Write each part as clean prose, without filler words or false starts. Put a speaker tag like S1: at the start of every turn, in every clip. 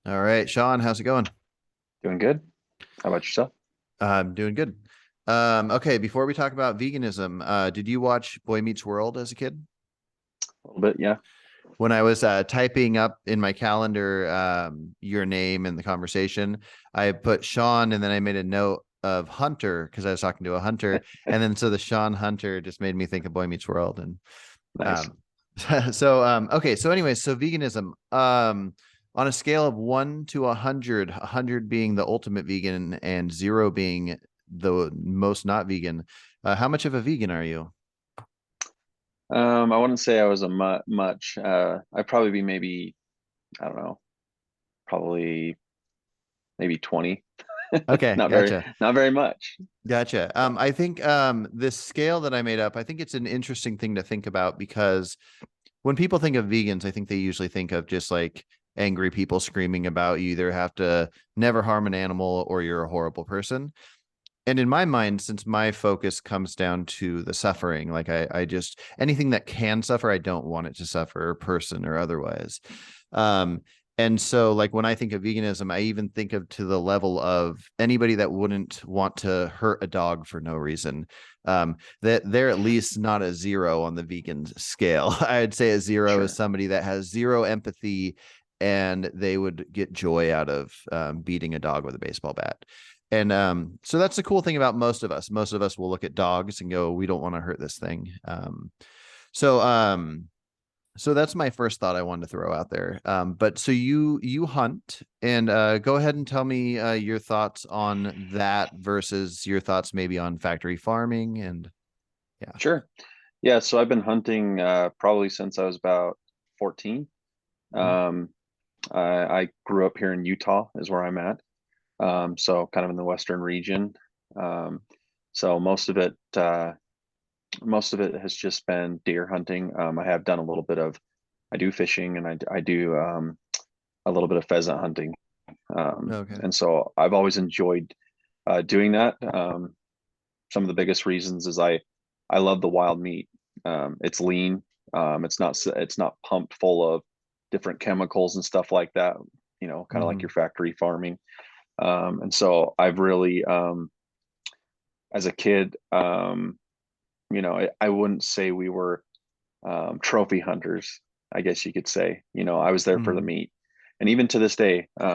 S1: All right, Shawn, how's it going?
S2: Doing good. How about yourself?
S1: I'm doing good. Okay, before we talk about veganism, did you watch Boy Meets World as a kid?
S2: A little bit, yeah.
S1: When I was typing up in my calendar your name and the conversation, I put Shawn and then I made a note of Hunter because I was talking to a hunter, and then so the Shawn Hunter just made me think of Boy Meets World, and
S2: Nice.
S1: um, okay, so anyways, so veganism on a scale of 1 to 100, 100 being the ultimate vegan and zero being the most not vegan, how much of a vegan are you?
S2: I wouldn't say I was a much. I'd probably be maybe, I don't know, probably maybe 20.
S1: Okay, gotcha.
S2: Not very much.
S1: Gotcha. I think this scale that I made up, I think it's an interesting thing to think about because when people think of vegans, I think they usually think of just like angry people screaming about you either have to never harm an animal or you're a horrible person. And in my mind, since my focus comes down to the suffering, like I just anything that can suffer, I don't want it to suffer, person or otherwise. Um, and so, like when I think of veganism, I even think of to the level of anybody that wouldn't want to hurt a dog for no reason. That they're at least not a zero on the vegan scale. I'd say a zero is
S2: Sure.
S1: somebody that has zero empathy and they would get joy out of beating a dog with a baseball bat. And so that's the cool thing about most of us. Most of us will look at dogs and go, we don't want to hurt this thing. So so that's my first thought I wanted to throw out there. But so you hunt and go ahead and tell me your thoughts on that versus your thoughts maybe on factory farming and yeah.
S2: Sure. Yeah, so I've been hunting probably since I was about 14.
S1: Mhm.
S2: Um, I grew up here in Utah, is where I'm at. So kind of in the western region. Um, so most of it has just been deer hunting. I have done a little bit of, I do fishing and I do a little bit of pheasant hunting.
S1: Okay.
S2: And so I've always enjoyed doing that. Some of the biggest reasons is I love the wild meat. It's lean. It's not pumped full of different chemicals and stuff like that. You know, kind of like
S1: Hmm.
S2: your factory farming. And so I've really, as a kid, I wouldn't say we were trophy hunters, I guess you could say. You know, I was there for the
S1: Hmm.
S2: meat, and even to this day, I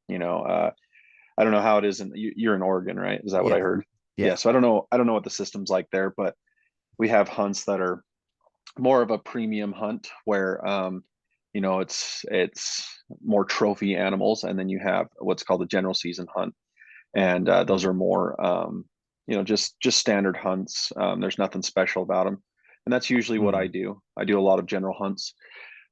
S2: don't know how it is. You're in Oregon, right? Is that what I
S1: Yeah.
S2: heard? Yeah.
S1: Yeah.
S2: So I don't know what the system's like there, but we have hunts that are more of a premium hunt where, it's more trophy animals, and then you have what's called the general season hunt, and those
S1: Mhm.
S2: are more, just standard hunts. There's nothing special about them, and that's usually what I
S1: Mhm.
S2: do. I do a lot of general hunts,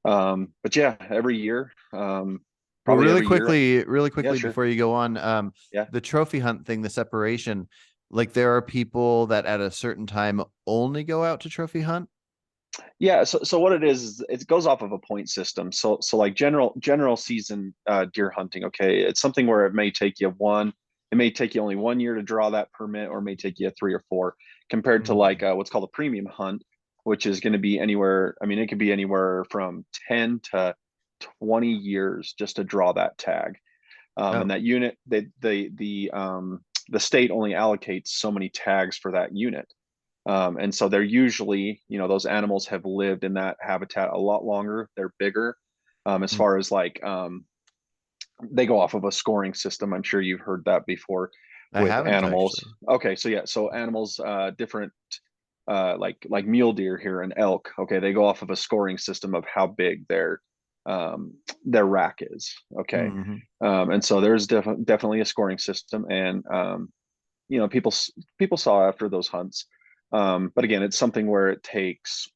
S2: but yeah, every year,
S1: Well,
S2: probably every year.
S1: really
S2: Yeah,
S1: quickly
S2: sure.
S1: before you go on,
S2: Yeah.
S1: the trophy hunt thing, the separation, like there are people that at a certain time only go out to trophy hunt.
S2: Yeah, so what it is it goes off of a point system. So like general season deer hunting, okay, it's something where it may take you only 1 year to draw that permit, or it may take you 3 or 4, compared to like
S1: Mm.
S2: what's called a premium hunt, which is going to be anywhere. I mean, it could be anywhere from 10 to 20 years just to draw that tag. And
S1: Oh.
S2: that unit, the state only allocates so many tags for that unit. And so they're usually, those animals have lived in that habitat a lot longer. They're bigger. As
S1: Mm.
S2: far as like, they go off of a scoring system. I'm sure you've heard that before
S1: I
S2: with
S1: haven't
S2: animals.
S1: actually.
S2: Okay, so yeah, so animals, different, like mule deer here and elk. Okay, they go off of a scoring system of how big their rack is. Okay,
S1: Hmm.
S2: and so there's definitely a scoring system, and people saw after those hunts. But again, it's something where it takes,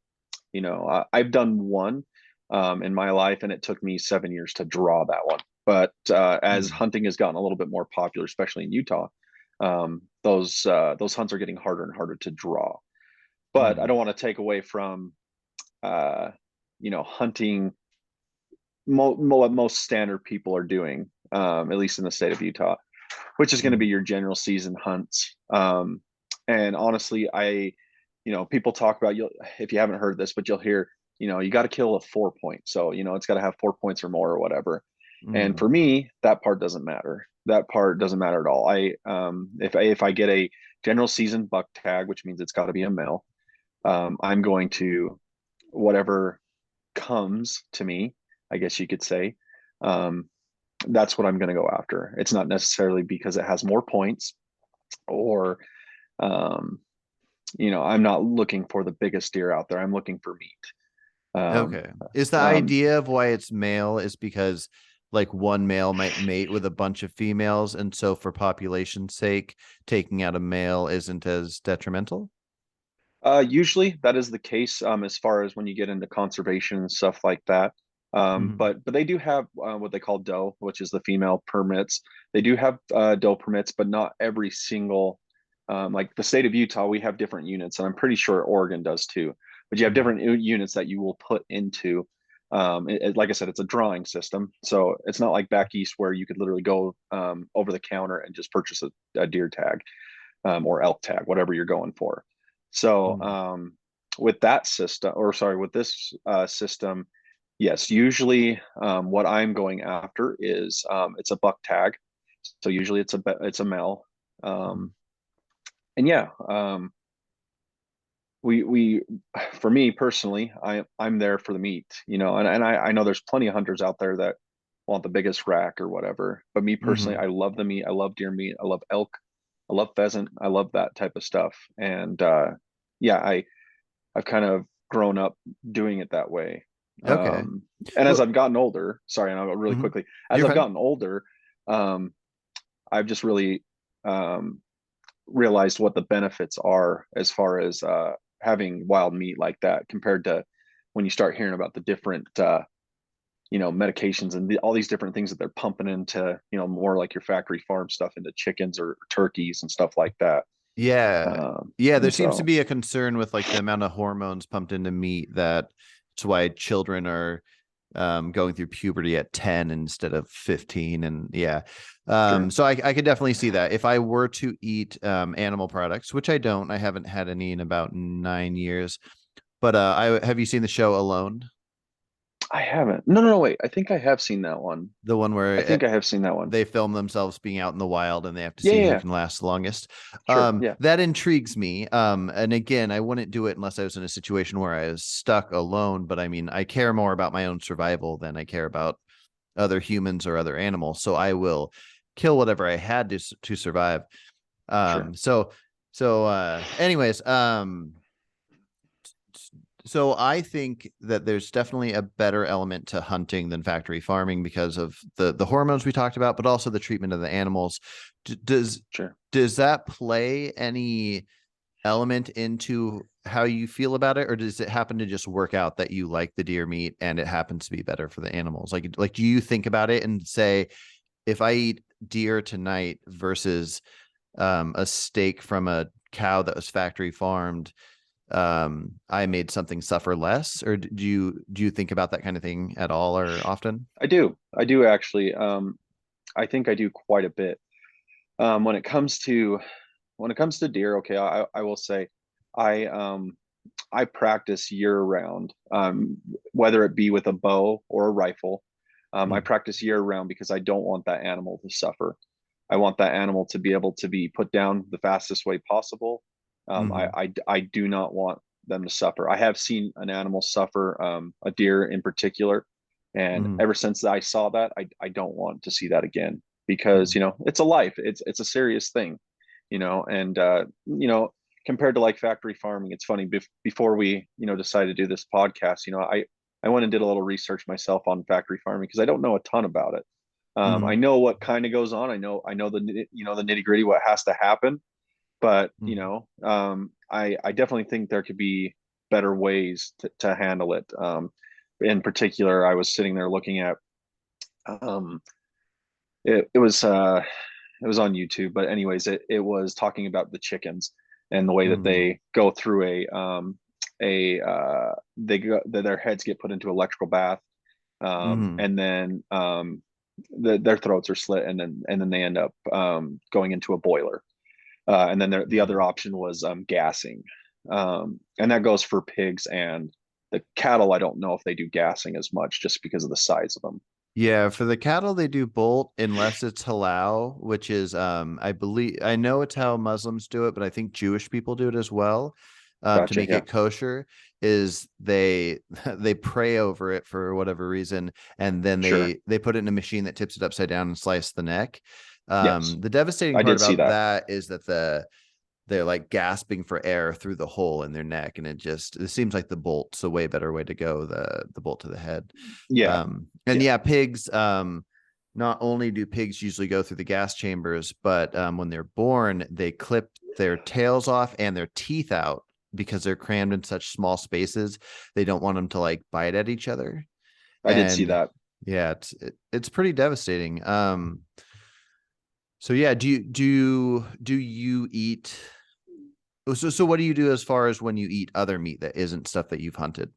S2: I've done one in my life, and it took me 7 years to draw that one. But as
S1: Mm.
S2: hunting has gotten a little bit more popular, especially in Utah, those hunts are getting harder and harder to draw. But I
S1: Mm.
S2: don't want to take away from, uh, hunting. What most standard people are doing, at least in the state of Utah, which is going to be
S1: Mm.
S2: your general season hunts. And honestly, people talk about, if you haven't heard this, but you'll hear, you got to kill a 4 point. So, it's got to have 4 points or more or whatever. And for
S1: Mm.
S2: me, that part doesn't matter. That part doesn't matter at all. If I get a general season buck tag, which means it's got to be a male, I'm going to whatever comes to me, I guess you could say. Um, that's what I'm going to go after. It's not necessarily because it has more points or, um, I'm not looking for the biggest deer out there. I'm looking for meat.
S1: Okay. Is the
S2: Um,
S1: idea of why it's male is because like one male might mate with a bunch of females, and so for population's sake, taking out a male isn't as detrimental?
S2: Usually that is the case as far as when you get into conservation and stuff like that.
S1: Mm-hmm.
S2: But they do have what they call doe, which is the female permits. They do have doe permits, but not every single. Like the state of Utah, we have different units, and I'm pretty sure Oregon does too. But you have different units that you will put into. Like I said, it's a drawing system, so it's not like back east where you could literally go over the counter and just purchase a deer tag or elk tag, whatever you're going for. So
S1: Mm-hmm.
S2: with that system, or sorry, with this system, yes, usually what I'm going after is it's a buck tag. So usually it's a male.
S1: Mm-hmm.
S2: And yeah, we for me personally, I'm there for the meat, and I know there's plenty of hunters out there that want the biggest rack or whatever. But me personally,
S1: Mm-hmm.
S2: I love the meat. I love deer meat. I love elk. I love pheasant. I love that type of stuff. And yeah, I've kind of grown up doing it that way.
S1: Okay.
S2: Um, and as
S1: Well,
S2: I've gotten older, sorry, and I'll go really
S1: mhm.
S2: quickly, as
S1: You're
S2: I've
S1: fine.
S2: gotten older, um, I've just really um, realized what the benefits are as far as having wild meat like that compared to when you start hearing about the different medications and all these different things that they're pumping into, more like your factory farm stuff into chickens or turkeys and stuff like that.
S1: Yeah. Yeah, there
S2: And
S1: seems to
S2: so
S1: be a concern with like the amount of hormones pumped into meat that it's why children are going through puberty at 10 instead of 15. And yeah.
S2: sure.
S1: So I could definitely see that. If I were to eat animal products, which I don't, I haven't had any in about 9 years. But I have you seen the show Alone?
S2: I haven't. No, no, no, wait. I think I have seen that one.
S1: The one where
S2: I think I have seen that one.
S1: they film themselves being out in the wild and they have to
S2: Yeah,
S1: see
S2: yeah,
S1: who
S2: yeah.
S1: can last the longest.
S2: Sure. Yeah,
S1: That intrigues me. And again, I wouldn't do it unless I was in a situation where I was stuck alone. But I mean, I care more about my own survival than I care about other humans or other animals. So I will kill whatever I had to survive.
S2: sure.
S1: Anyways, so I think that there's definitely a better element to hunting than factory farming because of the hormones we talked about, but also the treatment of the animals. Does
S2: Sure.
S1: does that play any element into how you feel about it, or does it happen to just work out that you like the deer meat and it happens to be better for the animals? Like do you think about it and say, if I eat deer tonight versus a steak from a cow that was factory farmed, I made something suffer less, or do you think about that kind of thing at all or often?
S2: I do. I do actually. I think I do quite a bit. When it comes to deer, okay, I will say I I practice year round. Whether it be with a bow or a rifle. I
S1: Mm,
S2: practice year round because I don't want that animal to suffer. I want that animal to be able to be put down the fastest way possible.
S1: mhm,
S2: I do not want them to suffer. I have seen an animal suffer, a deer in particular, and
S1: mhm,
S2: ever since I saw that, I don't want to see that again because
S1: mhm,
S2: it's a life. It's a serious thing, and compared to like factory farming, it's funny. Before we decided to do this podcast, I went and did a little research myself on factory farming because I don't know a ton about it. I
S1: mhm,
S2: know what kind of goes on. I know the nitty gritty, what has to happen. But
S1: mhm,
S2: I definitely think there could be better ways to handle it. In particular, I was sitting there looking at um, it was on YouTube, but anyways, it was talking about the chickens and the way that
S1: mhm,
S2: they go through their heads get put into electrical bath,
S1: mhm,
S2: and then their throats are slit, and then they end up going into a boiler. And then the other
S1: mhm.
S2: option was gassing, and that goes for pigs and the cattle. I don't know if they do gassing as much just because of the size of them.
S1: Yeah, for the cattle they do bolt unless it's halal, which is I believe I know it's how Muslims do it, but I think Jewish people do it as well. To
S2: Gotcha.
S1: make
S2: Yeah.
S1: it kosher is they they pray over it for whatever reason, and then
S2: Sure.
S1: they put it in a machine that tips it upside down and slice the neck.
S2: Yes.
S1: The devastating
S2: I
S1: part
S2: did see
S1: about
S2: that.
S1: that is that they're like gasping for air through the hole in their neck, and it seems like the bolt's a way better way to go, the bolt to the head.
S2: Yeah.
S1: And
S2: Yeah.
S1: yeah, pigs, not only do pigs usually go through the gas chambers, but when they're born they clip their tails off and their teeth out because they're crammed in such small spaces. They don't want them to like bite at each other.
S2: I did see
S1: And
S2: that.
S1: yeah, it's pretty devastating. So yeah, do you eat? So what do you do as far as when you eat other meat that isn't stuff that you've hunted?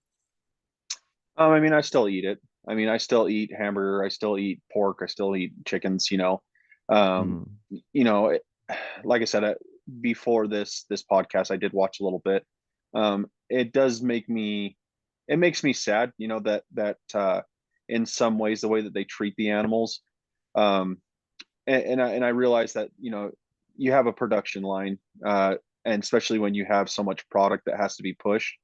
S2: I mean, I still eat it. I mean, I still eat hamburger. I still eat pork. I still eat chickens. Um,
S1: Mm,
S2: you know, it, like I said, before this podcast, I did watch a little bit. It does make me, it makes me sad. That in some ways the way that they treat the animals. Um, and I realize that you have a production line, and especially when you have so much product that has to be pushed,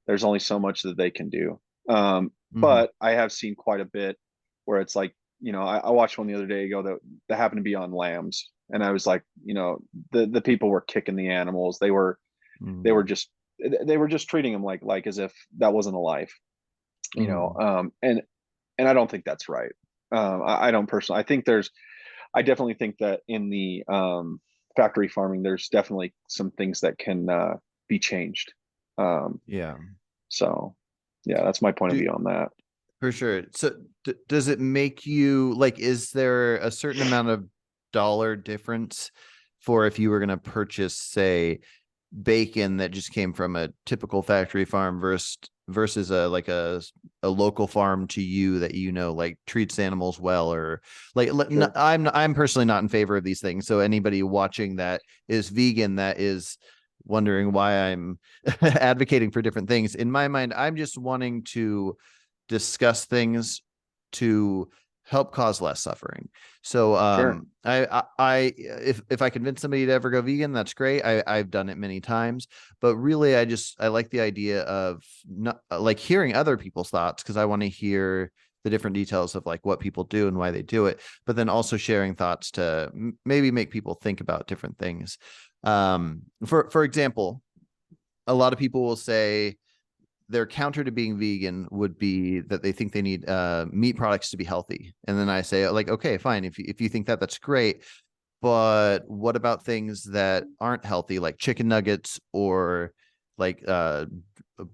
S2: there's only so much that they can do.
S1: hmm.
S2: But I have seen quite a bit where it's like, I watched one the other day ago that happened to be on lambs, and I was like, the people were kicking the animals. They were
S1: Mm,
S2: just they were just treating them like as if that wasn't a life,
S1: hmm.
S2: and I don't think that's right. I don't personally. I definitely think that in the factory farming, there's definitely some things that can be changed. Um,
S1: Yeah.
S2: so, yeah, that's my point of
S1: Do,
S2: view on that.
S1: for sure. So does it make you like, is there a certain amount of dollar difference for if you were going to purchase, say, bacon that just came from a typical factory farm versus a local farm to you that like treats animals well, or like
S2: Sure,
S1: I'm personally not in favor of these things, so anybody watching that is vegan that is wondering why I'm advocating for different things. In my mind, I'm just wanting to discuss things to help cause less suffering. So
S2: sure,
S1: if I convince somebody to ever go vegan, that's great. I've done it many times, but really I like the idea of not like hearing other people's thoughts, because I want to hear the different details of like what people do and why they do it, but then also sharing thoughts to maybe make people think about different things. For example, a lot of people will say their counter to being vegan would be that they think they need meat products to be healthy. And then I say, like, okay, fine. If you think that, that's great. But what about things that aren't healthy, like chicken nuggets or like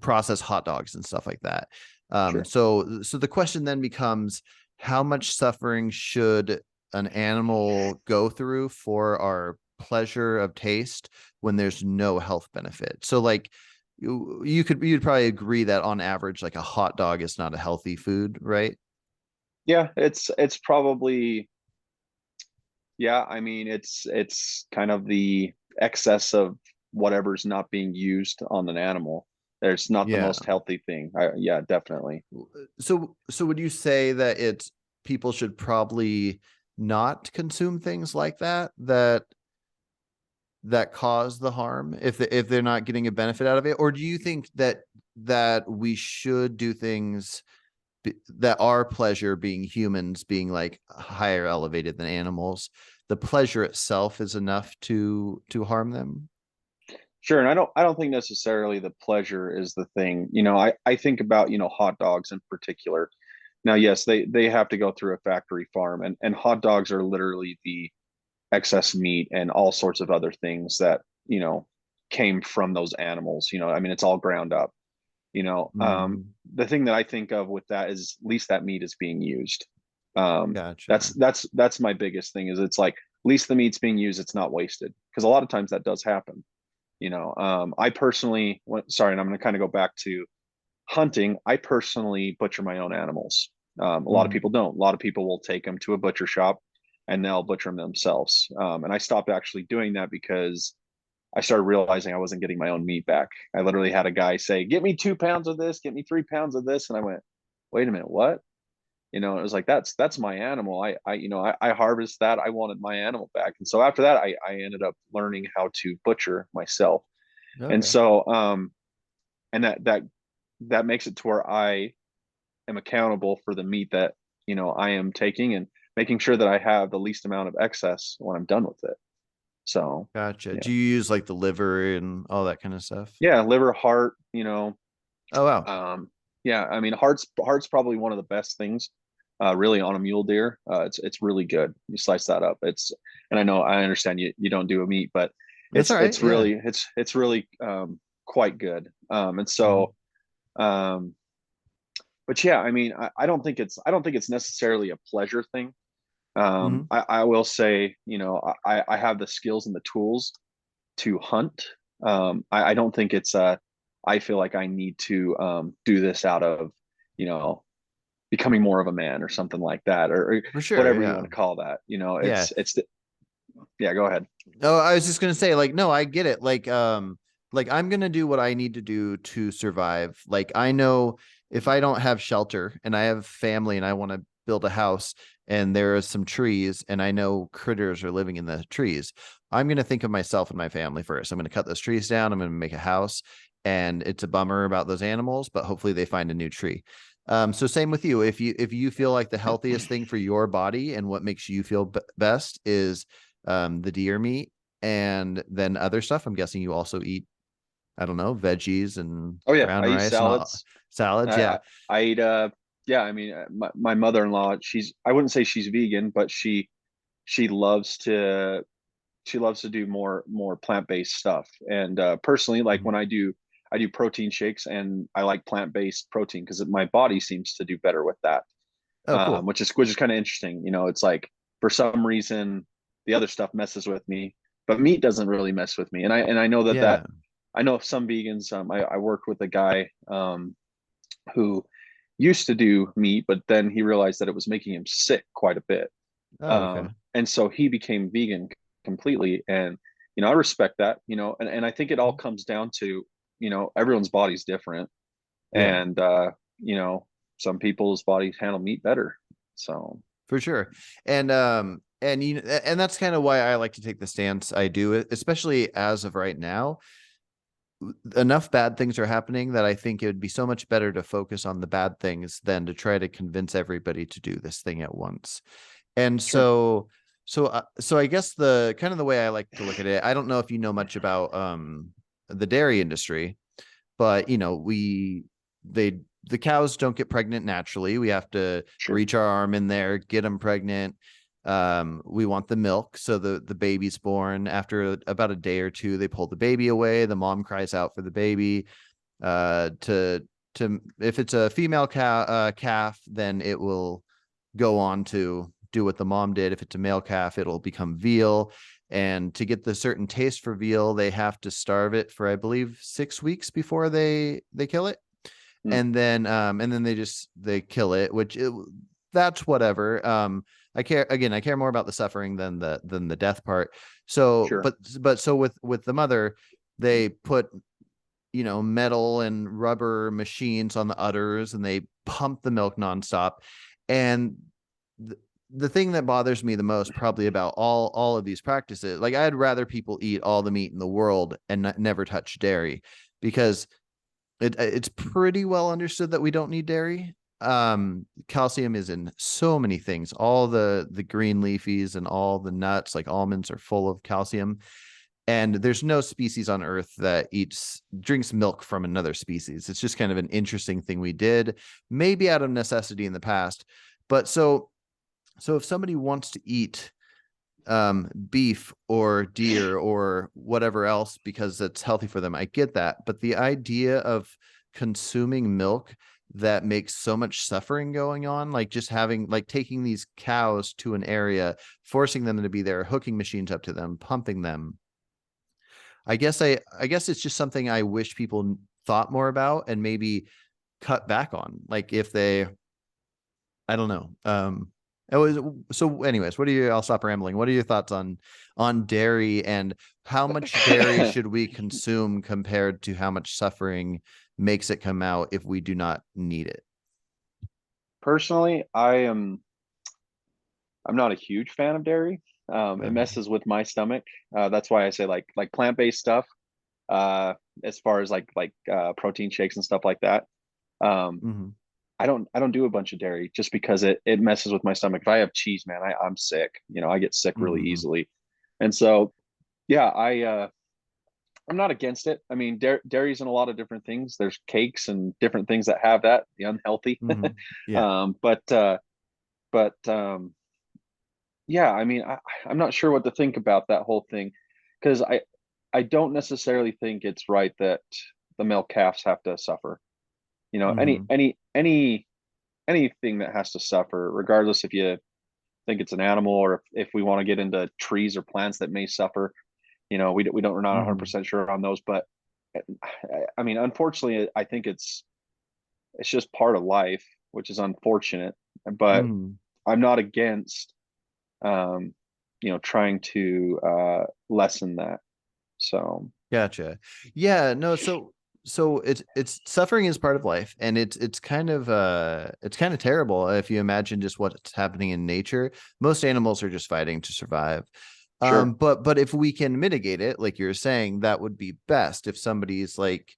S1: processed hot dogs and stuff like that?
S2: sure,
S1: So the question then becomes, how much suffering should an animal go through for our pleasure of taste when there's no health benefit? So like you'd probably agree that on average, like a hot dog is not a healthy food, right?
S2: yeah. It's probably, yeah. I mean, it's kind of the excess of whatever's not being used on an animal. There's not the
S1: Yeah.
S2: most healthy thing. Yeah, definitely.
S1: So would you say that it's people should probably not consume things like that cause the harm if they're not getting a benefit out of it? Or do you think that we should do things that are pleasure, being humans, being like higher elevated than animals, the pleasure itself is enough to harm them?
S2: Sure, and I don't think necessarily the pleasure is the thing. I think about, hot dogs in particular. Now, yes, they have to go through a factory farm, and hot dogs are literally the excess meat and all sorts of other things that, came from those animals. I mean, it's all ground up. You know,
S1: Mm,
S2: the thing that I think of with that is at least that meat is being used. Um, that's
S1: gotcha.
S2: that's my biggest thing is it's like at least the meat's being used, it's not wasted because a lot of times that does happen. I personally, sorry, and I'm going to kind of go back to hunting. I personally butcher my own animals. A lot of
S1: Mm,
S2: people don't. A lot of people will take them to a butcher shop and they'll butcher them themselves. And I stopped actually doing that because I started realizing I wasn't getting my own meat back. I literally had a guy say, "Get me 2 pounds of this, get me 3 pounds of this," and I went, "Wait a minute, what?" It was like, that's my animal. I harvest that. I wanted my animal back. And so after that, I ended up learning how to butcher myself. And
S1: Okay.
S2: so, and that makes it to where I am accountable for the meat that, I am taking, and making sure that I have the least amount of excess when I'm done with it. So,
S1: Gotcha.
S2: yeah.
S1: Do you use like the liver and all that kind of stuff?
S2: Yeah, liver, heart,
S1: Oh wow.
S2: yeah, I mean, heart's probably one of the best things, really, on a mule deer. It's really good. You slice that up. And I understand you don't do a meat, but
S1: That's all right.
S2: it's
S1: Yeah.
S2: really it's really quite good. And
S1: Mhm.
S2: so, um, but yeah, I mean, I don't think it's necessarily a pleasure thing.
S1: Mhm.
S2: I will say, I have the skills and the tools to hunt. I don't think I feel like I need to do this out of, you know, becoming more of a man or something like that, or
S1: For sure.
S2: whatever you
S1: Yeah.
S2: want to call that.
S1: Yeah.
S2: Yeah, go ahead.
S1: Oh, I was just gonna say, like, no, I get it. Like I'm gonna do what I need to do to survive. Like I know if I don't have shelter and I have family and I want to build a house and there are some trees and I know critters are living in the trees, I'm gonna think of myself and my family first. I'm gonna cut those trees down. I'm gonna make a house, and it's a bummer about those animals, but hopefully they find a new tree. So same with you. If you feel like the healthiest thing for your body and what makes you feel best is the deer meat and then other stuff. I'm guessing you also eat, I don't know, veggies and
S2: Oh yeah,
S1: brown
S2: I eat
S1: rice and all
S2: salads.
S1: salads.
S2: I
S1: Yeah.
S2: I, I eat yeah. I mean, my mother-in-law, I wouldn't say she's vegan, but she loves to she loves to do more plant-based stuff. And personally, like,
S1: Mhm.
S2: when I do protein shakes, and I like plant-based protein because my body seems to do better with that.
S1: Oh, cool.
S2: Which is kind of interesting. It's like, for some reason, the other stuff messes with me, but meat doesn't really mess with me. And I know that
S1: Yeah.
S2: I know some vegans. I worked with a guy, who used to do meat, but then he realized that it was making him sick quite a bit.
S1: Oh, okay.
S2: And so he became vegan completely. And, I respect that, and I think it all comes down to, everyone's body's different.
S1: Yeah,
S2: And, some people's bodies handle meat better. So,
S1: for sure. And that's kind of why I like to take the stance I do, especially as of right now. Enough bad things are happening that I think it would be so much better to focus on the bad things than to try to convince everybody to do this thing at once. And
S2: sure.
S1: so I guess the kind of the way I like to look at it, I don't know if you know much about the dairy industry, but they the cows don't get pregnant naturally. We have to
S2: Sure.
S1: reach our arm in there, get them pregnant. We want the milk, so the baby's born. After about a day or two, they pull the baby away. The mom cries out for the baby. To If it's a female calf, then it will go on to do what the mom did. If it's a male calf, it'll become veal. And to get the certain taste for veal, they have to starve it for, I believe, 6 weeks before they kill it.
S2: Mm,
S1: And then they kill it, that's whatever. I care more about the suffering than the death part. So,
S2: sure.
S1: but so with the mother, they put metal and rubber machines on the udders and they pump the milk nonstop. And th- the thing that bothers me the most probably about all of these practices, like I'd rather people eat all the meat in the world and never touch dairy, because it's pretty well understood that we don't need dairy. Calcium is in so many things. All the green leafies and all the nuts, like almonds, are full of calcium, and there's no species on earth that drinks milk from another species. It's just kind of an interesting thing we did, maybe out of necessity in the past. But so if somebody wants to eat beef or deer or whatever else because it's healthy for them, I get that. But the idea of consuming milk that makes so much suffering going on, like just having, like, taking these cows to an area, forcing them to be there, hooking machines up to them, pumping them, I guess it's just something I wish people thought more about and maybe cut back on. Like if they, I don't know. It was so. Anyways, I'll stop rambling. What are your thoughts on dairy, and how much dairy should we consume compared to how much suffering makes it come out if we do not need it?
S2: personally, I'm not a huge fan of dairy. It
S1: Uh-huh.
S2: messes with my stomach. That's why I say like plant-based stuff, uh, as far as protein shakes and stuff like that. Um,
S1: Hmm.
S2: I don't do a bunch of dairy just because it messes with my stomach. If I have cheese, man, I'm sick. I get sick really
S1: Hmm.
S2: easily. And so yeah, I'm not against it. I mean, dairy's in a lot of different things. There's cakes and different things that have that, the unhealthy.
S1: Hmm. Yeah.
S2: But yeah, I mean, I'm not sure what to think about that whole thing because I don't necessarily think it's right that the male calves have to suffer. Any
S1: Hmm.
S2: anything that has to suffer, regardless if you think it's an animal or if we want to get into trees or plants that may suffer. We're not
S1: Hmm.
S2: 100% sure on those, but I mean, unfortunately, I think it's just part of life, which is unfortunate. But
S1: Hmm.
S2: I'm not against um, trying to lessen that. So
S1: Gotcha. Yeah, no, so it's suffering is part of life, and it's kind of terrible if you imagine just what's happening in nature. Most animals are just fighting to survive.
S2: sure,
S1: But if we can mitigate it, like you're saying, that would be best. If somebody's like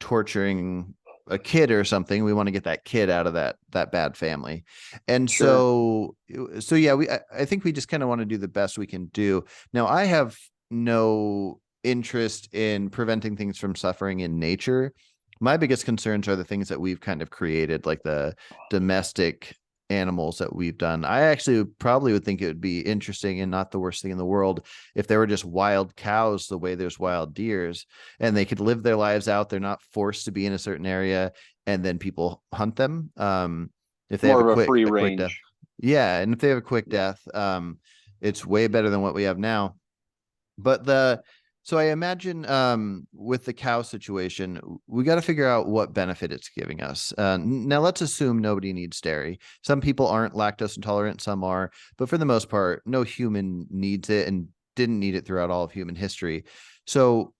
S1: torturing a kid or something, we want to get that kid out of that bad family. And
S2: sure,
S1: so yeah, I think we just kind of want to do the best we can do. Now I have no interest in preventing things from suffering in nature. My biggest concerns are the things that we've kind of created, like the domestic animals that we've done. I actually probably would think it would be interesting and not the worst thing in the world if there were just wild cows the way there's wild deers, and they could live their lives out. They're not forced to be in a certain area, and then people hunt them. If they have
S2: more
S1: a
S2: of a free
S1: quick death,
S2: range.
S1: yeah, and if they have a quick
S2: Yeah,
S1: death, it's way better than what we have now. But the so I imagine with the cow situation, we got to figure out what benefit it's giving us. Now let's assume nobody needs dairy. Some people aren't lactose intolerant, some are, but for the most part, no human needs it and didn't need it throughout all of human history. So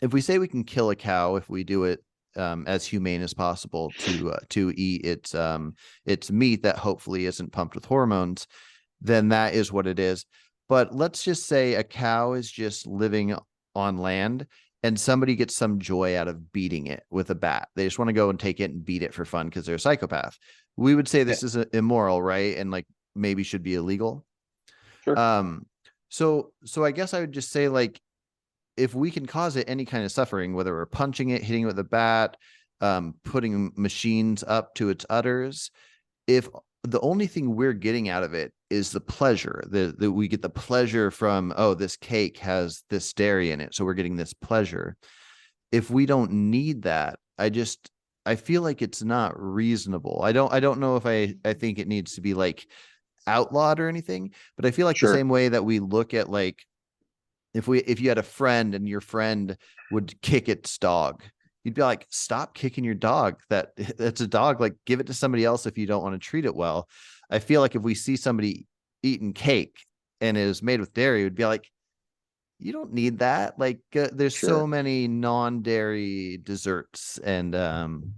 S1: if we say we can kill a cow, if we do it as humane as possible to eat its meat that hopefully isn't pumped with hormones, then that is what it is. But let's just say a cow is just living on land and somebody gets some joy out of beating it with a bat. They just want to go and take it and beat it for fun because they're a psychopath. We would say
S2: yeah,
S1: this is immoral, right? And like maybe should be illegal.
S2: sure.
S1: Um, so I guess I would just say like if we can cause it any kind of suffering, whether we're punching it, hitting it with a bat, putting machines up to its udders, if the only thing we're getting out of it is the pleasure, that we get the pleasure from, oh, this cake has this dairy in it, so we're getting this pleasure. If we don't need that, I feel like it's not reasonable. I don't know if I think it needs to be like outlawed or anything, but I feel like the
S2: Sure,
S1: same way that we look at like if you had a friend and your friend would kick its dog, you'd be like, stop kicking your dog. That's a dog. Like, give it to somebody else if you don't want to treat it well. I feel like if we see somebody eating cake and it is made with dairy, we'd be like, you don't need that. Like, there's so
S2: sure.
S1: many non-dairy desserts, and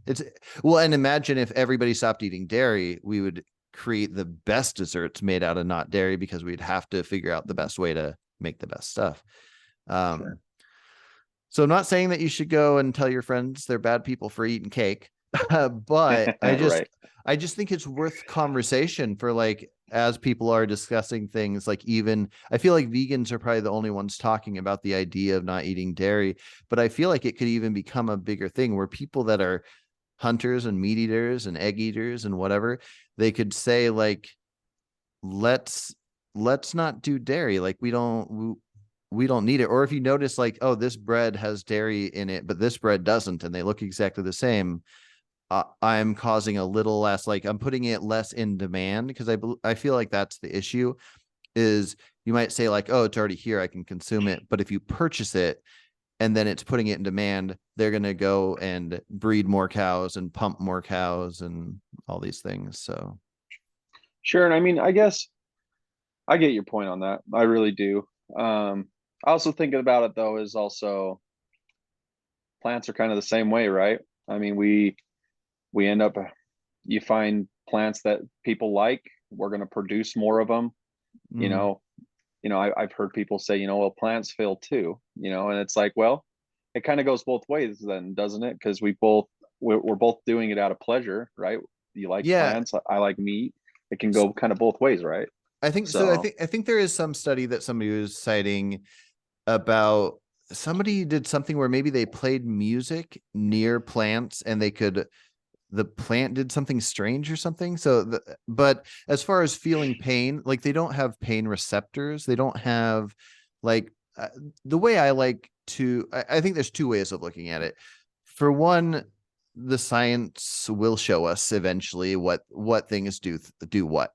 S1: it's well. And imagine if everybody stopped eating dairy, we would create the best desserts made out of not dairy because we'd have to figure out the best way to make the best stuff.
S2: Sure.
S1: Um, so I'm not saying that you should go and tell your friends they're bad people for eating cake, but
S2: Right.
S1: I just think it's worth conversation for like as people are discussing things like even I feel like vegans are probably the only ones talking about the idea of not eating dairy, but I feel like it could even become a bigger thing where people that are hunters and meat eaters and egg eaters and whatever, they could say like let's let's not do dairy. Like we don't need it. Or if you notice like, oh, this bread has dairy in it, but this bread doesn't, and they look exactly the same, I'm causing a little less, like I'm putting it less in demand because I feel like that's the issue is you might say like, oh, it's already here, I can consume it. But if you purchase it and then it's putting it in demand, they're going to go and breed more cows and pump more cows and all these things. So,
S2: Sure. And I mean, I guess I get your point on that. I really do. Um, I also thinking about it though is also plants are kind of the same way, right? I mean, we end up you find plants that people like, we're going to produce more of them. You
S1: Mm.
S2: know, I've heard people say, well, plants fail too, and it's like, well, it kind of goes both ways then, doesn't it? Because we're both doing it out of pleasure, right? You like
S1: Yeah,
S2: plants, I like meat. It can go kind of both ways, right?
S1: I think so.
S2: So
S1: I think there is some study that somebody was citing about somebody did something where maybe they played music near plants and the plant did something strange or something. But as far as feeling pain, like they don't have pain receptors. They don't have like the way I like to, I think there's two ways of looking at it. For one, the science will show us eventually what things do what.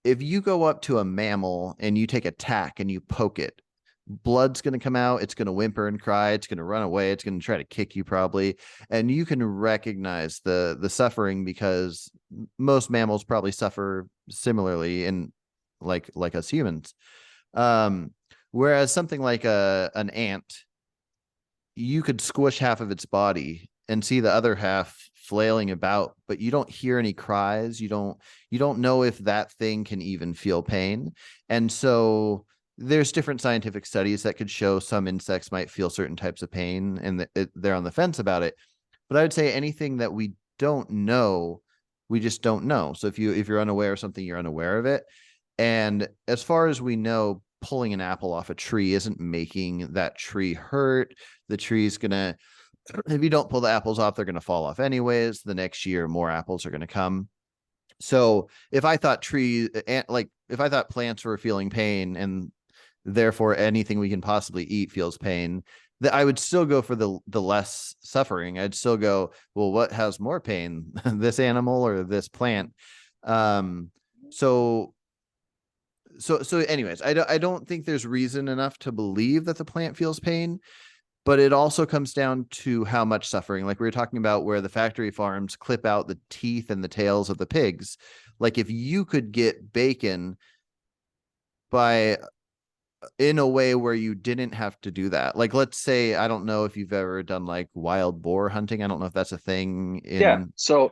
S1: If you go up to a mammal and you take a tack and you poke it, blood's going to come out. It's going to whimper and cry. It's going to run away. It's going to try to kick you probably. And you can recognize the suffering because most mammals probably suffer similarly in like us humans. Um, Whereas something like an ant, you could squish half of its body and see the other half flailing about, but you don't hear any cries. You don't know if that thing can even feel pain. And so there's different scientific studies that could show some insects might feel certain types of pain, and they're on the fence about it. But I would say anything that we don't know, we just don't know. So if you're unaware of something, you're unaware of it. And as far as we know, pulling an apple off a tree isn't making that tree hurt. The tree's gonna, if you don't pull the apples off, they're gonna fall off anyways. The next year, more apples are gonna come. So if I thought if I thought plants were feeling pain and therefore anything we can possibly eat feels pain, that I would still go for the less suffering. I'd still go, well, what has more pain, this animal or this plant? Um, so anyways, I don't think there's reason enough to believe that the plant feels pain, but it also comes down to how much suffering. Like we were talking about where the factory farms clip out the teeth and the tails of the pigs. Like if you could get bacon by in a way where you didn't have to do that. Like let's say, I don't know if you've ever done like wild boar hunting. I don't know if that's a thing
S2: yeah,
S1: in.
S2: so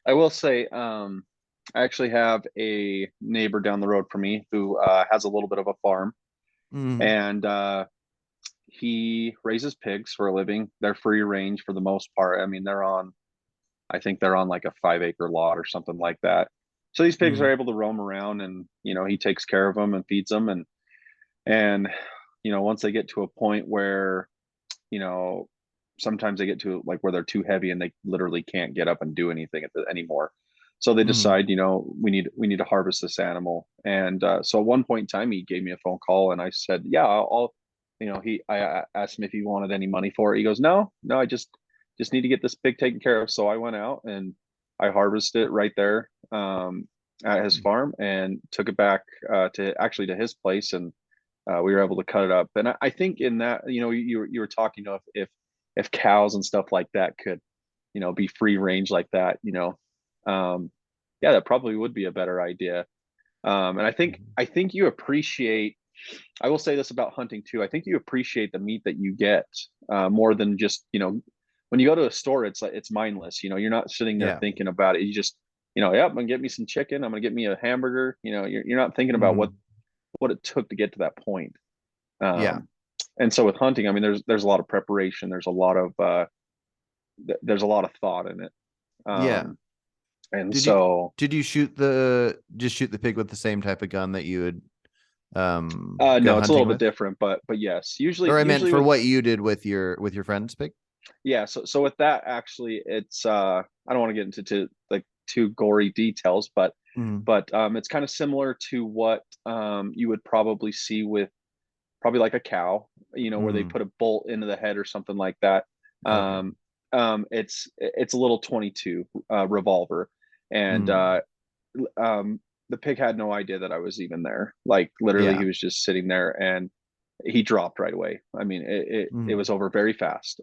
S2: I will say, I actually have a neighbor down the road from me who has a little bit of a farm,
S1: Mm,
S2: and he raises pigs for a living. They're free range for the most part. I mean, I think they're on like a 5 acre lot or something like that. So these pigs are
S1: mm,
S2: able to roam around, and he takes care of them and feeds them, and once they get to a point where, you know sometimes they get to like where they're too heavy and they literally can't get up and do anything anymore. So they
S1: mm,
S2: decide, we need to harvest this animal. And so at one point in time, he gave me a phone call, and I said, yeah, I'll I asked him if he wanted any money for it. He goes, no, no, I just need to get this pig taken care of. So I went out and I harvested it right there, at his farm, and took it back to his place, and we were able to cut it up. And I think in that, you were talking, if cows and stuff like that could, be free range like that, yeah, that probably would be a better idea. And
S1: mm,
S2: I think you appreciate. I will say this about hunting too. I think you appreciate the meat that you get, more than just, when you go to a store, it's like it's mindless. You're not sitting there
S1: yeah.
S2: thinking about it. You just, yep, I'm gonna get me some chicken. I'm gonna get me a hamburger. You're not thinking about what
S1: Mm,
S2: what it took to get to that point.
S1: yeah.
S2: Um, and so with hunting, I mean, there's a lot of preparation. There's a lot of thought in it.
S1: Yeah.
S2: Um, and
S1: Did you
S2: so,
S1: did you shoot the pig with the same type of gun that you would go
S2: no, it's a little
S1: hunting
S2: bit
S1: with?
S2: different, but yes, usually
S1: Or I meant
S2: usually
S1: for
S2: with
S1: what you did with your friend's pig?
S2: yeah. So with that, actually, it's I don't want to get into like too gory details, but
S1: Mm,
S2: it's kind of similar to what you would probably see with probably like a cow, where they
S1: mm,
S2: put a bolt into the head or something like that.
S1: okay.
S2: Um, it's a little 22 revolver, and
S1: Mm,
S2: um, the pig had no idea that I was even there. Like literally, he
S1: yeah.
S2: was just sitting there, and he dropped right away. I mean, it
S1: Mm,
S2: was over very fast.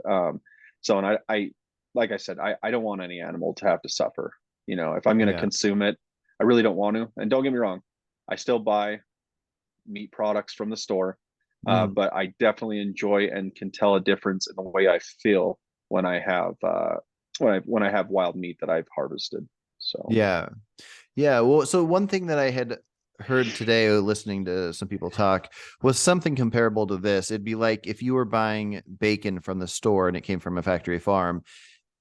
S2: So, and I like I said, I don't want any animal to have to suffer. If I'm going to
S1: yeah.
S2: consume it, I really don't want to. And don't get me wrong, I still buy meat products from the store,
S1: Mm,
S2: but I definitely enjoy and can tell a difference in the way I feel when I have wild meat that I've harvested. So
S1: Yeah. Yeah. Well, so one thing that I had heard today, listening to some people talk, was something comparable to this. It'd be like if you were buying bacon from the store and it came from a factory farm,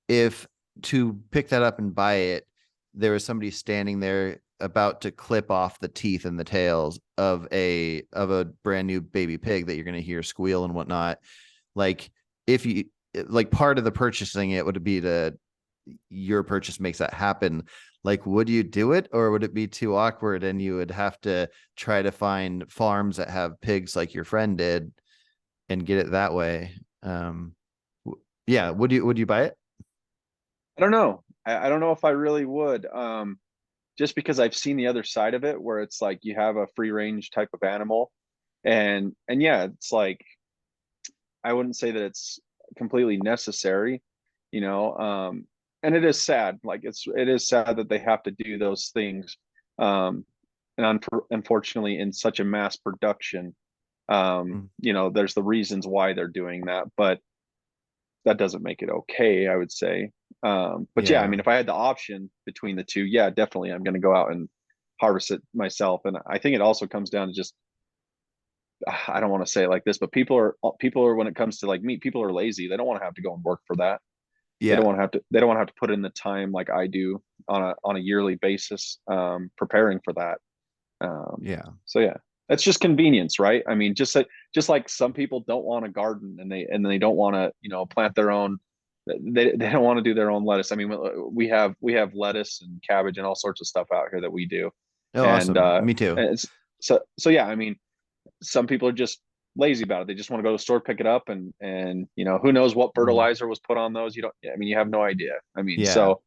S1: if to pick that up and buy it, there was somebody standing there about to clip off the teeth and the tails of a brand new baby pig that you're going to hear squeal and whatnot. Like if you like part of the purchasing it would be to your purchase makes that happen. Like, would you do it, or would it be too awkward and you would have to try to find farms that have pigs like your friend did and get it that way? Um, yeah, would you buy it?
S2: I don't know. I don't know if I really would. Just because I've seen the other side of it where it's like you have a free range type of animal, and yeah, it's like I wouldn't say that it's completely necessary, you know. And it is sad. Like it is sad that they have to do those things. And unfortunately in such a mass production,
S1: Mm.
S2: there's the reasons why they're doing that, but that doesn't make it okay, I would say. But yeah, I
S1: Yeah,
S2: mean, if I had the option between the two, yeah, definitely I'm going to go out and harvest it myself. And I think it also comes down to just, I don't want to say it like this, but people are when it comes to like meat, people are lazy. They don't want to have to go and work for that.
S1: yeah,
S2: They don't want to have to put in the time like I do on a yearly basis, preparing for that.
S1: yeah,
S2: So yeah, that's just convenience, right? I mean, just like some people don't want to garden and they don't want to, plant their own. They don't want to do their own lettuce. I mean, we have lettuce and cabbage and all sorts of stuff out here that we do,
S1: oh
S2: and
S1: awesome, me too.
S2: it's so yeah. I mean, some people are just lazy about it. They just want to go to the store, pick it up, and who knows what
S1: Mhm.
S2: fertilizer was put on those. You don't. I mean, you have no idea. I mean,
S1: Yeah,
S2: so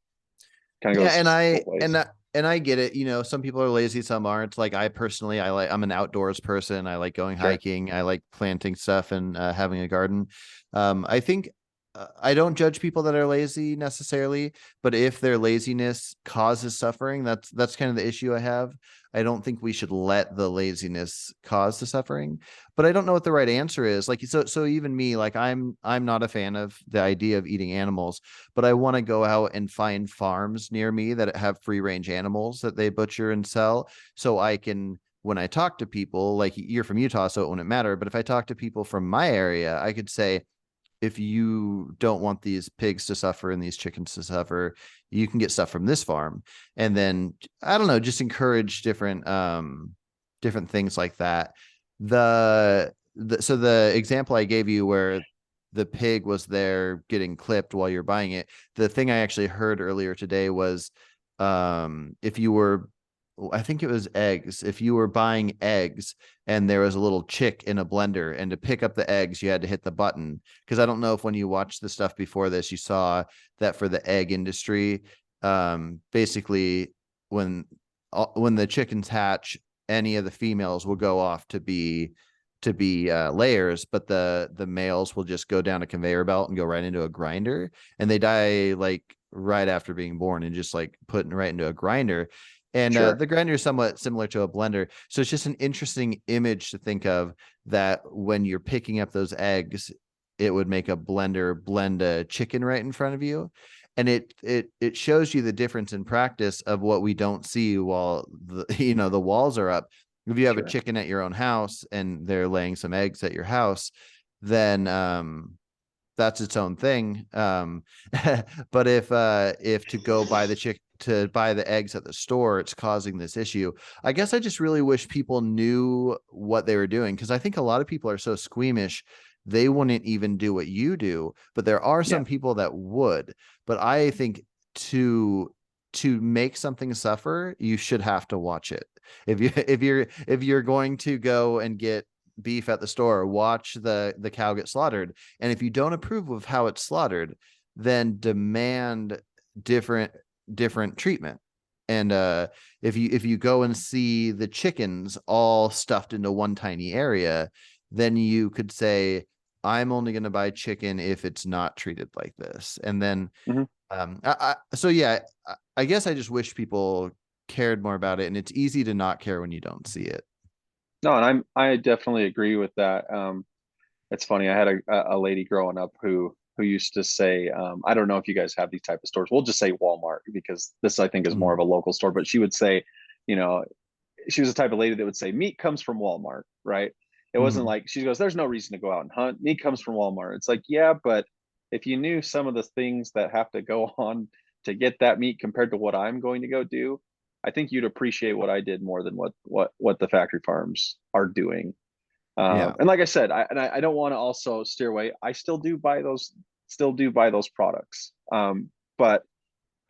S2: kind of
S1: yeah,
S2: goes both ways.
S1: and I get it. You know, some people are lazy, some aren't. Like I personally, I'm an outdoors person. I like going
S2: Sure,
S1: hiking. I like planting stuff and having a garden. I think I don't judge people that are lazy necessarily, but if their laziness causes suffering, that's kind of the issue I have. I don't think we should let the laziness cause the suffering, but I don't know what the right answer is. Like so even me, like I'm not a fan of the idea of eating animals, but I want to go out and find farms near me that have free range animals that they butcher and sell. So I can, when I talk to people, like you're from Utah, so it wouldn't matter. But if I talk to people from my area, I could say, if you don't want these pigs to suffer and these chickens to suffer, you can get stuff from this farm. And then I don't know, just encourage different things like that. So the example I gave you where the pig was there getting clipped while you're buying it, the thing I actually heard earlier today was if you were, I think it was eggs, if you were buying eggs and there was a little chick in a blender, and to pick up the eggs you had to hit the button. Because I don't know if when you watched the stuff before this you saw that for the egg industry, basically when when the chickens hatch, any of the females will go off to be layers, but the males will just go down a conveyor belt and go right into a grinder, and they die like right after being born and just like put right into a grinder. And
S2: sure,
S1: the grinder is somewhat similar to a blender, so it's just an interesting image to think of, that when you're picking up those eggs, it would make a blender blend a chicken right in front of you. And it shows you the difference in practice of what we don't see while the the walls are up. If you have a
S2: sure,
S1: chicken at your own house and they're laying some eggs at your house, then that's its own thing. But if to go buy the chick to buy the eggs at the store, it's causing this issue. I guess I just really wish people knew what they were doing, because I think a lot of people are so squeamish they wouldn't even do what you do, but there are
S2: yeah,
S1: some people that would. But I think to make something suffer, you should have to watch it. If you're going to go and get beef at the store, watch the cow get slaughtered. And if you don't approve of how it's slaughtered, then demand different treatment. And if you go and see the chickens all stuffed into one tiny area, then you could say, I'm only going to buy chicken if it's not treated like this. And then
S2: hmm
S1: so yeah, I guess I just wish people cared more about it, and it's easy to not care when you don't see it.
S2: no, and I definitely agree with that. It's funny. I had a lady growing up who who used to say, I don't know if you guys have these type of stores. We'll just say Walmart because this I think is more
S1: Mm,
S2: of a local store. But she would say, you know, she was the type of lady that would say meat comes from Walmart, right? It wasn't
S1: mhm.
S2: like she goes, there's no reason to go out and hunt. Meat comes from Walmart. It's like, yeah, but if you knew some of the things that have to go on to get that meat compared to what I'm going to go do, I think you'd appreciate what I did more than what the factory farms are doing.
S1: Yeah.
S2: And like I said, I don't want to also steer away. I still do buy those products. But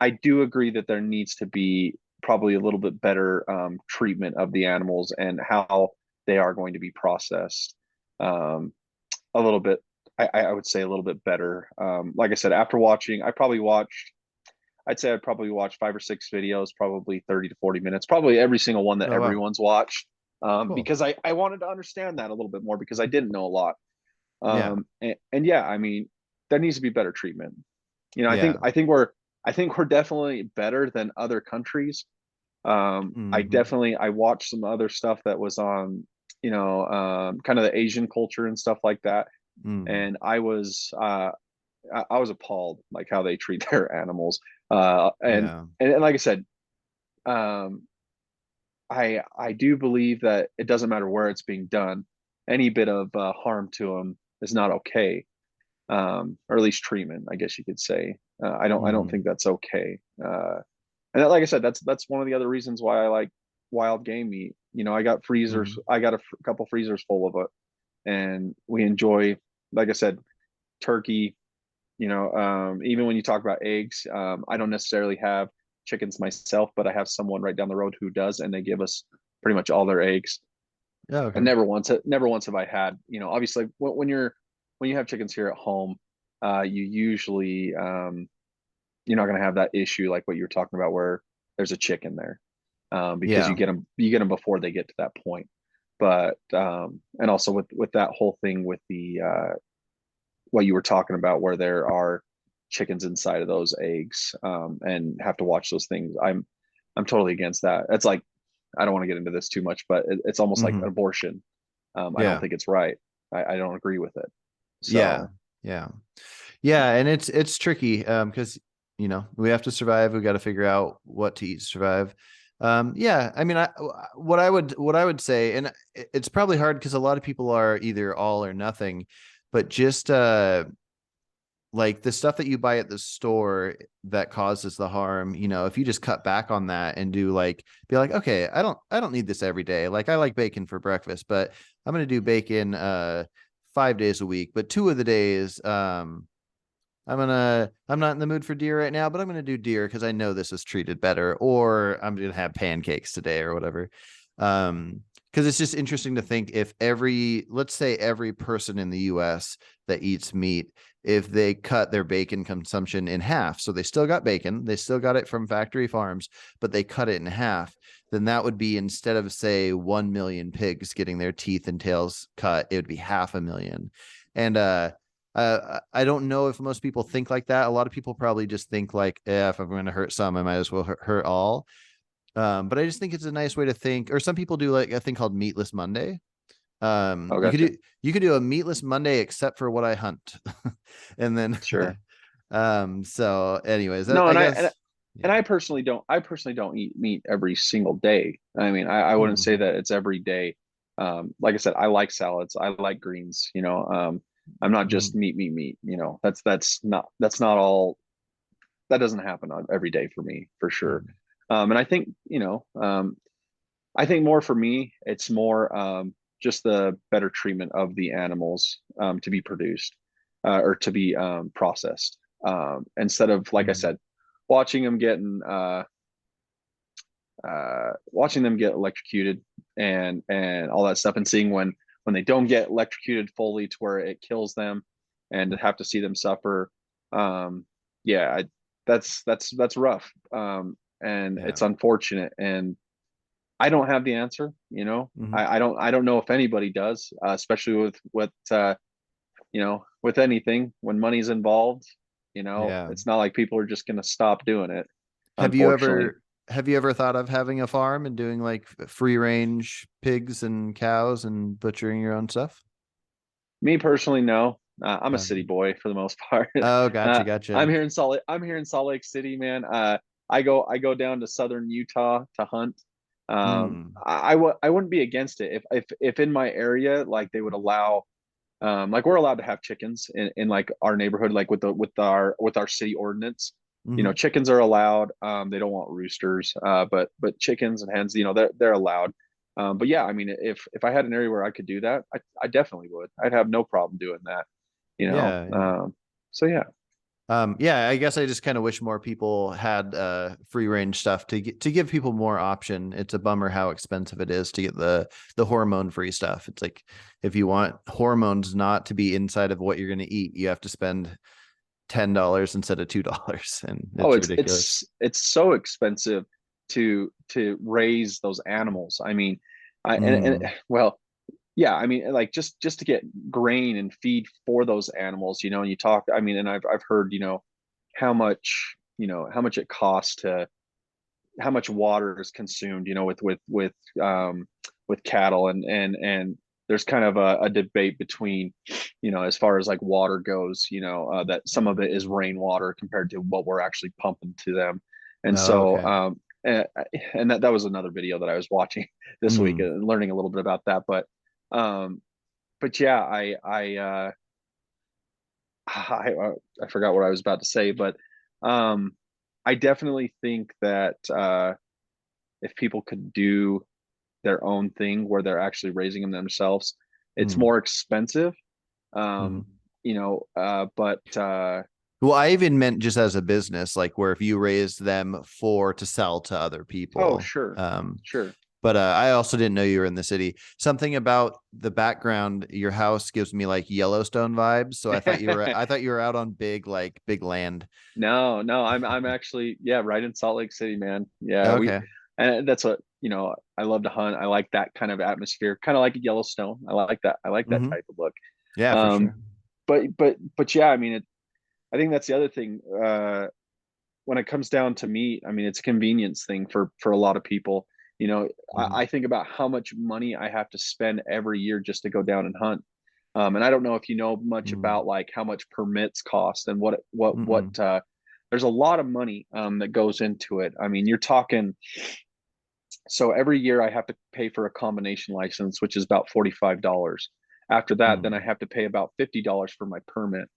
S2: I do agree that there needs to be probably a little bit better treatment of the animals and how they are going to be processed. Um, a little bit, I would say a little bit better. Like I said, after watching, I'd say I'd probably watch 5 or 6 videos, probably 30 to 40 minutes, probably every single one that
S1: Oh, wow.
S2: everyone's watched.
S1: Cool.
S2: Because I wanted to understand that a little bit more because I didn't know a lot.
S1: Yeah.
S2: And yeah, I mean, there needs to be better treatment. You know,
S1: Yeah.
S2: I think we're definitely better than other countries.
S1: Hmm.
S2: I watched some other stuff that was on, kind of the Asian culture and stuff like that,
S1: Mm.
S2: and I was appalled like how they treat their animals.
S1: Yeah.
S2: And like I said, um, I do believe that it doesn't matter where it's being done, any bit of harm to them is not okay, or at least treatment, I guess you could say. I don't
S1: Hmm.
S2: think that's okay. And that, like I said, that's one of the other reasons why I like wild game meat. You know,
S1: Hmm.
S2: I got a couple freezers full of it, and we enjoy, like I said, turkey. Even when you talk about eggs, I don't necessarily have chickens myself, but I have someone right down the road who does, and they give us pretty much all their eggs.
S1: Yeah.
S2: And
S1: Okay.
S2: never once have I had, obviously when you have chickens here at home, you usually, you're not going to have that issue like what you're talking about where there's a chicken there, because
S1: Yeah.
S2: you get them before they get to that point. But and also with that whole thing with the what you were talking about where there are chickens inside of those eggs, and have to watch those things. I'm totally against that. It's like I don't want to get into this too much, but it's almost like
S1: Hmm.
S2: abortion. I don't
S1: Yeah.
S2: think it's right. I don't agree with it.
S1: Yeah.
S2: So
S1: Yeah. Yeah. And it's tricky because we have to survive. We got to figure out what to eat to survive. Yeah. I mean, what I would say, and it's probably hard because a lot of people are either all or nothing, but just like the stuff that you buy at the store that causes the harm, if you just cut back on that and be like, okay, I don't need this every day. Like I like bacon for breakfast, but I'm going to do bacon 5 days a week, but 2 of the days I'm not in the mood for deer right now, but I'm gonna do deer because I know this is treated better, or I'm gonna have pancakes today or whatever. Because it's just interesting to think if let's say every person in the US that eats meat, if they cut their bacon consumption in half, so they still got bacon, they still got it from factory farms, but they cut it in half, then that would be, instead of say 1 million pigs getting their teeth and tails cut, it would be 500,000. And I don't know if most people think like that. A lot of people probably just think like, if I'm going to hurt some, I might as well hurt all. But I just think it's a nice way to think. Or some people do like a thing called Meatless Monday.
S2: oh,
S1: You could
S2: gotcha.
S1: do a Meatless Monday except for what I hunt, and then
S2: Sure.
S1: so anyways,
S2: No,
S1: I
S2: and
S1: guess
S2: and
S1: yeah.
S2: I personally don't eat meat every single day. I mean, I wouldn't say
S1: Mm-hmm.
S2: that it's every day. Like I said, I like salads. I like greens. I'm not just
S1: Mm-hmm.
S2: meat. That's not all. That doesn't happen every day for me, for sure. And I think, I think more for me, it's more just the better treatment of the animals, to be produced, or to be processed, instead of, like I
S1: Mm-hmm.
S2: said, watching them getting watching them get electrocuted and all that stuff, and seeing when they don't get electrocuted fully to where it kills them, and to have to see them suffer. Yeah, that's rough, and
S1: Yeah.
S2: it's unfortunate, and I don't have the answer.
S1: Mm-hmm.
S2: I don't know if anybody does, especially with anything when money's involved.
S1: Yeah.
S2: It's not like people are just going to stop doing it,
S1: Have you
S2: unfortunately.
S1: ever have you ever thought of having a farm and doing like free range pigs and cows and butchering your own stuff?
S2: Me personally, no. I'm a city boy for the most part.
S1: Oh, gotcha,
S2: I'm
S1: gotcha.
S2: here in Salt Lake City, man. I go down to southern Utah to hunt.
S1: Mm,
S2: I wouldn't be against it if in my area like they would allow like we're allowed to have chickens in like our neighborhood, like with our city ordinance. You know,
S1: hmm.
S2: chickens are allowed. They don't want roosters, but chickens and hens, you know, they're allowed. But yeah, I mean, if I had an area where I could do that, I definitely would. I'd have no problem doing that. You know,
S1: Yeah, yeah.
S2: so yeah.
S1: Yeah, I guess I just kind of wish more people had free range stuff to give people more option. It's a bummer how expensive it is to get the hormone free stuff. It's like if you want hormones not to be inside of what you're going to eat, you have to spend $10 instead of $2, and
S2: Oh,
S1: it's ridiculous.
S2: it's so expensive to raise those animals. I mean, and
S1: Mm,
S2: well, yeah, I mean, like just to get grain and feed for those animals, you know, and you talk, I mean, and I've heard, you know, how much it costs to how much water is consumed, you know, with cattle and there's kind of a debate between, you know, as far as like water goes, you know, that some of it is rainwater compared to what we're actually pumping to them, and
S1: oh,
S2: so
S1: okay.
S2: and that was another video that I was watching this week
S1: Mm,
S2: and learning a little bit about that, um, but yeah, I I forgot what I was about to say, but um, I definitely think that if people could do their own thing where they're actually raising them themselves, it's
S1: mm,
S2: more expensive.
S1: mhm.
S2: You know, but
S1: Well, I even meant just as a business, like where if you raise them for to sell to other
S2: oh,
S1: people.
S2: sure, sure.
S1: But I also didn't know you were in the city. Something about the background, your house gives me like Yellowstone vibes. So I thought you were out on big land.
S2: No, no, I'm actually, yeah, right in Salt Lake City, man. Yeah, we
S1: Okay.
S2: and that's what, you know, I love to hunt. I like that kind of atmosphere, kind of like Yellowstone. I like that. I like that
S1: Hmm.
S2: type of look.
S1: Yeah, for
S2: Um,
S1: sure.
S2: but yeah, I mean, I think that's the other thing. When it comes down to meat, I mean, it's a convenience thing for a lot of people. You know,
S1: Hmm.
S2: I think about how much money I have to spend every year just to go down and hunt. And I don't know if you know much
S1: Mm.
S2: about like how much permits cost and
S1: Mm-mm.
S2: there's a lot of money that goes into it. I mean, you're talking, so every year I have to pay for a combination license, which is about $45. After that, then I
S1: Mm.
S2: have to pay about $50 for my permit.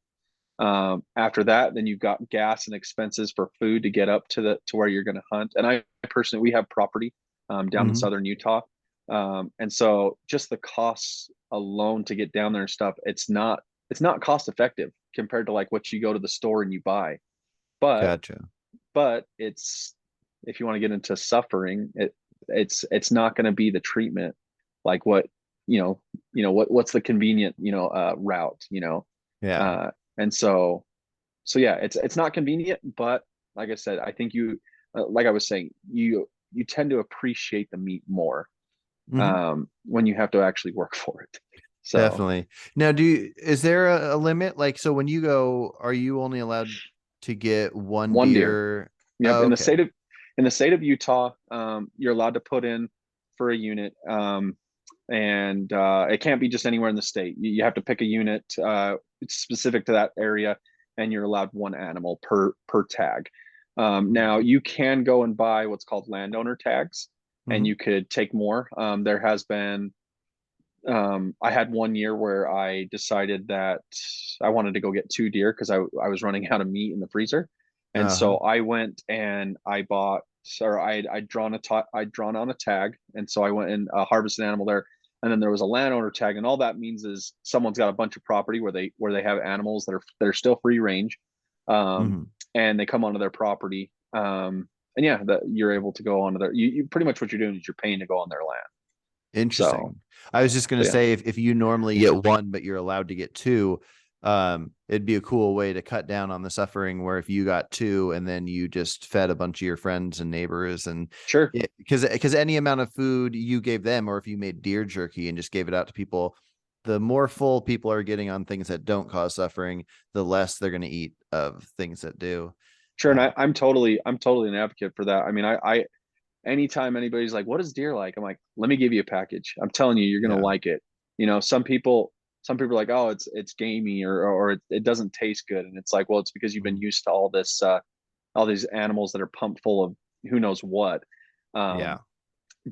S2: After that, then you've got gas and expenses for food to get up to where you're going to hunt. And I personally, we have property down in
S1: Hmm.
S2: southern Utah, and so just the costs alone to get down there and stuff, it's not cost effective compared to like what you go to the store and you buy. But
S1: Gotcha.
S2: it's if you want to get into suffering, it's not going to be the treatment like what what's the convenient route, you know,
S1: Yeah.
S2: uh, and so yeah, it's not convenient, but like I said, I think like I was saying, you tend to appreciate the meat more
S1: Hmm.
S2: when you have to actually work for it. So
S1: Definitely. Now, is there a limit? Like, so when you go, are you only allowed to get one
S2: one deer.
S1: deer?
S2: Yep,
S1: Oh, okay.
S2: in the state of Utah, you're allowed to put in for a unit, and it can't be just anywhere in the state. You have to pick a unit specific to that area, and you're allowed one animal per tag. Now you can go and buy what's called landowner tags, and
S1: Mm-hmm.
S2: you could take more. There has been I had one year where I decided that I wanted to go get two deer because I was running out of meat in the freezer, and
S1: Uh-huh.
S2: so I went and I bought or I'd drawn on a tag, and so I went and harvested an animal there, and then there was a landowner tag, and all that means is someone's got a bunch of property where they have animals that are still free range, um,
S1: Mm-hmm.
S2: and they come onto their property, and yeah, that you're able to go onto their you pretty much what you're doing is you're paying to go on their land. So,
S1: Interesting. I was just gonna
S2: so yeah.
S1: say if you normally get one, but you're allowed to get two, it'd be a cool way to cut down on the suffering where if you got two and then you just fed a bunch of your friends and neighbors and
S2: Sure.
S1: because any amount of food you gave them, or if you made deer jerky and just gave it out to people, the more full people are getting on things that don't cause suffering, the less they're gonna eat of things that do.
S2: Sure. And
S1: Uh,
S2: I'm totally an advocate for that. I mean, anytime anybody's like, what is deer like? I'm like, let me give you a package. I'm telling you, you're going to
S1: yeah.
S2: like it. You know, some people are like, oh, it's gamey, or it doesn't taste good. And it's like, well, it's because you've been
S1: Mhm.
S2: used to all these animals that are pumped full of who knows what.
S1: Yeah.
S2: Um,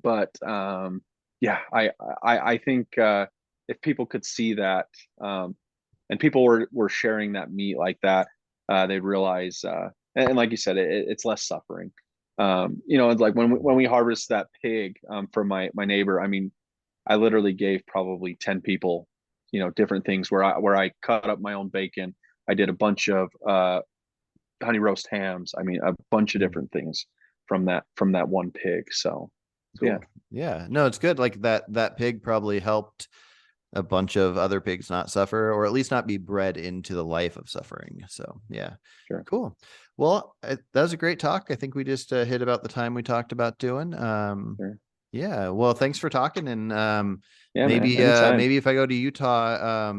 S2: but yeah, I think if people could see that, and people were sharing that meat like that, they'd realize, and like you said, it's less suffering. You know, it's like when we harvest that pig from my neighbor. I mean, I literally gave probably 10 people, you know, different things where I cut up my own bacon. I did a bunch of honey roast hams. I mean, a bunch of
S1: Mhm.
S2: different things from that one pig. So yeah,
S1: Cool. Yeah. No, it's good. Like that pig probably helped a bunch of other pigs not suffer, or at least not be bred into the life of suffering. So yeah,
S2: sure,
S1: cool. Well, that was a great talk. I think we just hit about the time we talked about doing.
S2: sure.
S1: Yeah. Well, thanks for talking, and
S2: Yeah, man. Anytime.
S1: maybe if I go to Utah,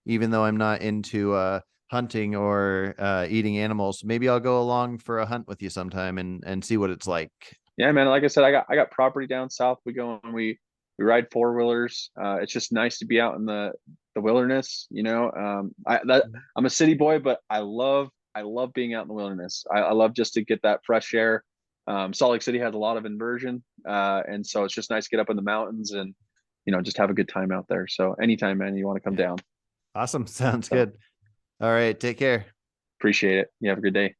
S1: even though I'm not into hunting or eating animals, maybe I'll go along for a hunt with you sometime and see what it's like.
S2: Yeah, man. Like I said, I got property down south. We go and we ride four wheelers. It's just nice to be out in the wilderness. You know, I'm a city boy, but I love being out in the wilderness. I love just to get that fresh air. Salt Lake City has a lot of inversion, and so it's just nice to get up in the mountains and you know just have a good time out there. So anytime, man, you want to come
S1: Yeah.
S2: down.
S1: Awesome. Sounds
S2: So
S1: good. All right. Take care.
S2: appreciate it. You have a good day.